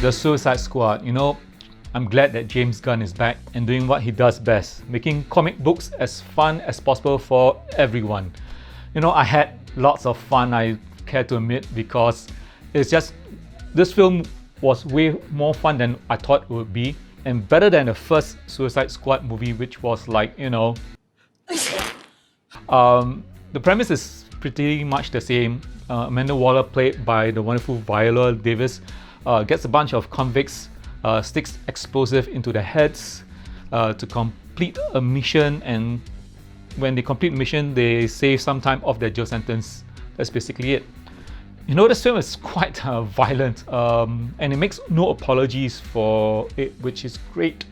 The Suicide Squad. You know, I'm glad that James Gunn is back and doing what he does best, making comic books as fun as possible for everyone. You know, I had lots of fun, I care to admit, because it's just, this film was way more fun than I thought it would be, and better than the first Suicide Squad movie, which was like, you know, the premise is pretty much the same. Amanda Waller, played by the wonderful Viola Davis, gets a bunch of convicts, sticks explosive into their heads to complete a mission, and when they complete the mission, they save some time off their jail sentence. That's basically it. You know, this film is quite violent, and it makes no apologies for it, which is great.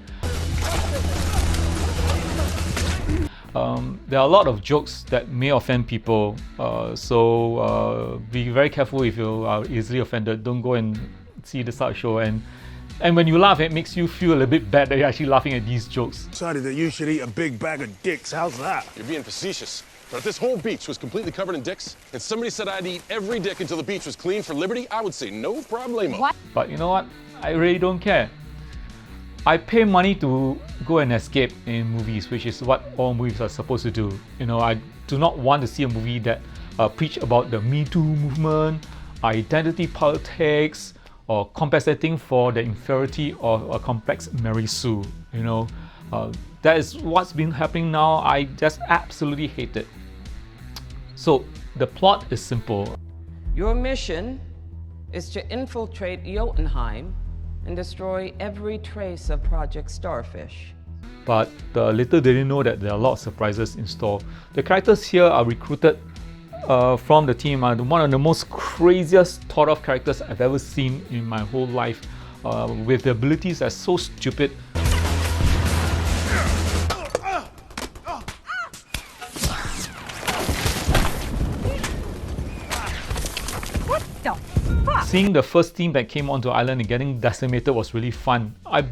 There are a lot of jokes that may offend people, so be very careful if you are easily offended. Don't go and see this art show, and when you laugh, it makes you feel a little bit bad that you're actually laughing at these jokes. Decided that you should eat a big bag of dicks. How's that? You're being facetious. But if this whole beach was completely covered in dicks, and somebody said I'd eat every dick until the beach was clean for liberty, I would say no problemo. What? But you know what? I really don't care. I pay money to go and escape in movies, which is what all movies are supposed to do. You know, I do not want to see a movie that preach about the Me Too movement, identity politics, or compensating for the inferiority of a complex Mary Sue. You know, that is what's been happening now. I just absolutely hate it. So the plot is simple. Your mission is to infiltrate Jotunheim and destroy every trace of Project Starfish. But little did they know that there are a lot of surprises in store. The characters here are recruited from the team, one of the most craziest thought of characters I've ever seen in my whole life, with the abilities that's so stupid. Seeing the first team that came onto the island and getting decimated was really fun. I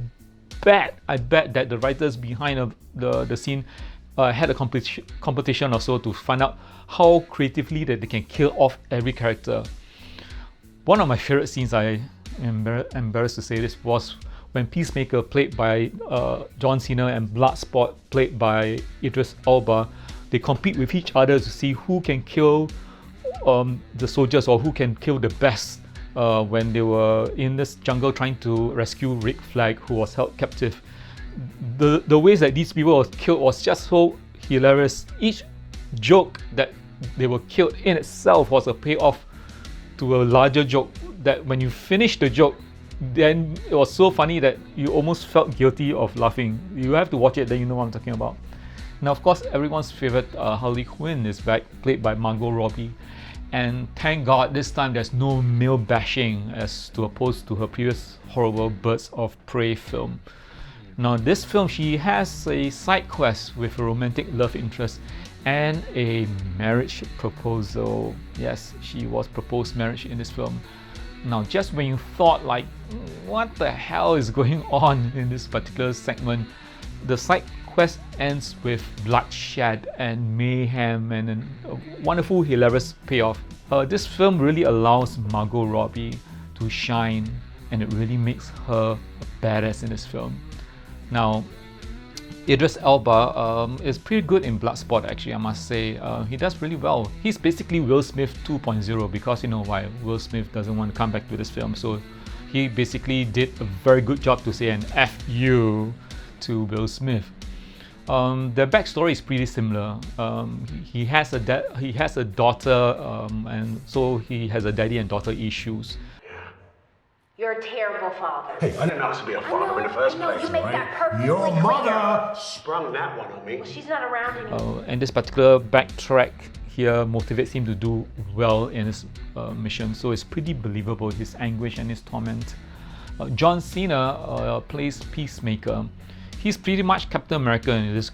bet that the writers behind the scene had a competition or so to find out how creatively that they can kill off every character. One of my favorite scenes, I am embarrassed to say this, was when Peacemaker, played by John Cena, and Bloodsport, played by Idris Alba, they compete with each other to see who can kill the soldiers, or who can kill the best, when they were in this jungle trying to rescue Rick Flag, who was held captive. The ways that these people were killed was just so hilarious. Each joke that they were killed in itself was a payoff to a larger joke, that when you finish the joke, then it was so funny that you almost felt guilty of laughing. You have to watch it, then you know what I'm talking about. Now, of course, everyone's favorite Harley Quinn is back, played by Margot Robbie. And thank God this time there's no male bashing, as to opposed to her previous horrible Birds of Prey film. Now, this film, she has a side quest with a romantic love interest and a marriage proposal. Yes, she was proposed marriage in this film. Now, just when you thought like, what the hell is going on in this particular segment, the side quest ends with bloodshed and mayhem and a wonderful, hilarious payoff. This film really allows Margot Robbie to shine, and it really makes her a badass in this film. Now, Idris Alba is pretty good in Bloodsport, actually, I must say. He does really well. He's basically Will Smith 2.0, because you know why? Will Smith doesn't want to come back to this film, so he basically did a very good job to say an F you to Will Smith. Their backstory is pretty similar. He has a daughter, and so he has a daddy and daughter issues. You're a terrible father. Hey, I didn't ask to be a father in the first place, you make right? that perfectly Your clear. mother sprung that one on me. Well, she's not around anymore. And this particular backtrack here motivates him to do well in his mission, so it's pretty believable, his anguish and his torment. John Cena plays Peacemaker. He's pretty much Captain America in this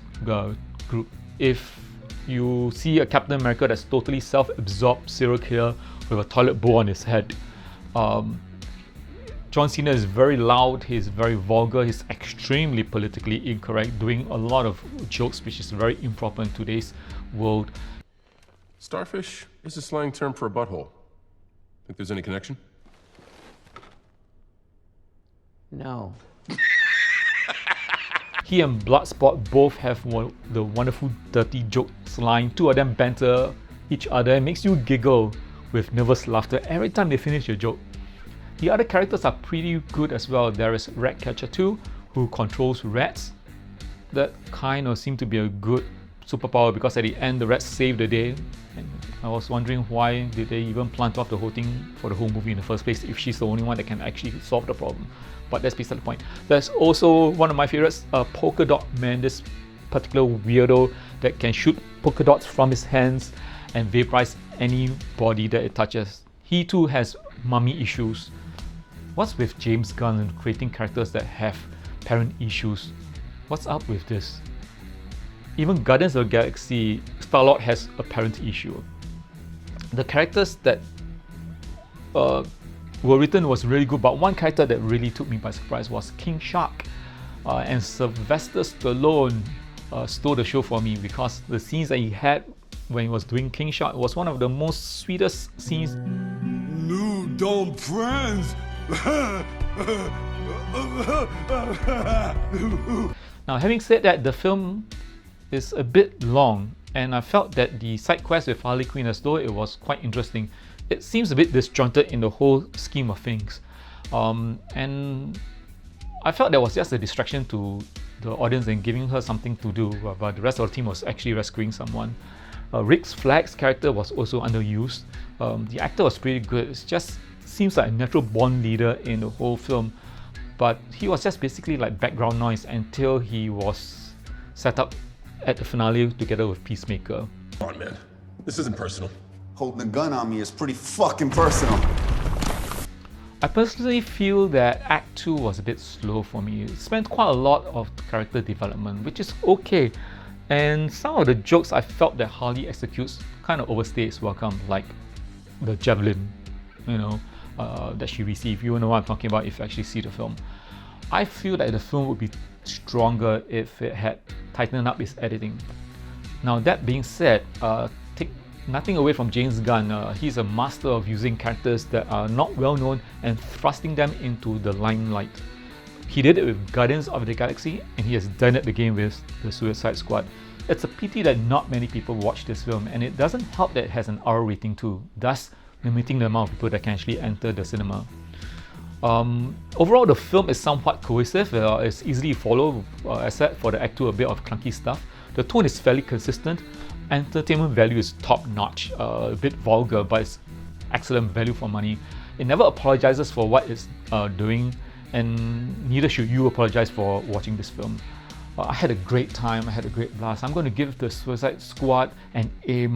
group. If you see a Captain America that's totally self-absorbed serial killer with a toilet bowl on his head, John Cena is very loud, he's very vulgar, he's extremely politically incorrect, doing a lot of jokes which is very improper in today's world. Starfish is a slang term for a butthole. Think there's any connection? No. He and Bloodsport both have the wonderful dirty jokes line. Two of them banter each other and makes you giggle with nervous laughter every time they finish a joke. The other characters are pretty good as well. There is Ratcatcher 2, who controls rats. That kind of seemed to be a good superpower because at the end the rats save the day. And I was wondering why did they even plant off the whole thing for the whole movie in the first place if she's the only one that can actually solve the problem. But that's beside the point. There's also one of my favorites, Polka Dot Man, this particular weirdo that can shoot polka dots from his hands and vaporize any body that it touches. He too has mummy issues. What's with James Gunn and creating characters that have parent issues? What's up with this? Even Guardians of the Galaxy, Star-Lord has a parent issue. The characters that were written was really good, but one character that really took me by surprise was King Shark. And Sylvester Stallone stole the show for me because the scenes that he had when he was doing King Shark was one of the most sweetest scenes. New dumb friends. Now, having said that, the film is a bit long, and I felt that the side quest with Harley Quinn, as though it was quite interesting, it seems a bit disjointed in the whole scheme of things. And I felt that was just a distraction to the audience and giving her something to do, but the rest of the team was actually rescuing someone. Rick Flagg's character was also underused. The actor was pretty good. It just seems like a natural born leader in the whole film, but he was just basically like background noise until he was set up at the finale together with Peacemaker. Come on, man. This isn't personal. Holding a gun on me is pretty fucking personal. I personally feel that Act 2 was a bit slow for me. It spent quite a lot of character development, which is okay. And some of the jokes I felt that Harley executes kind of overstay its welcome, like the javelin, that she received. You know what I'm talking about if you actually see the film. I feel that the film would be stronger if it had tightened up its editing. Now that being said, take nothing away from James Gunn. He's a master of using characters that are not well known and thrusting them into the limelight. He did it with Guardians of the Galaxy, and he has done it again with the Suicide Squad. It's a pity that not many people watch this film, and it doesn't help that it has an R rating too, thus limiting the amount of people that can actually enter the cinema. Overall, the film is somewhat cohesive. It's easy to follow, except for the Act 2 a bit of clunky stuff. The tone is fairly consistent. Entertainment value is top notch. A bit vulgar, but it's excellent value for money. It never apologizes for what it's doing, and neither should you apologize for watching this film. I had a great time. I had a great blast. I'm going to give the Suicide Squad an A-.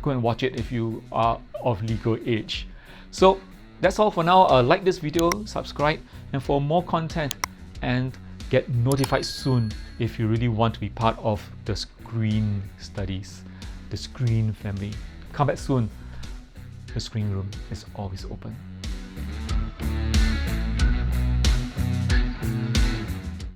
Go and watch it if you are of legal age. So that's all for now. Like this video, subscribe, and for more content, and get notified soon if you really want to be part of the Screen Studies, the Screen family. Come back soon. The Screen Room is always open.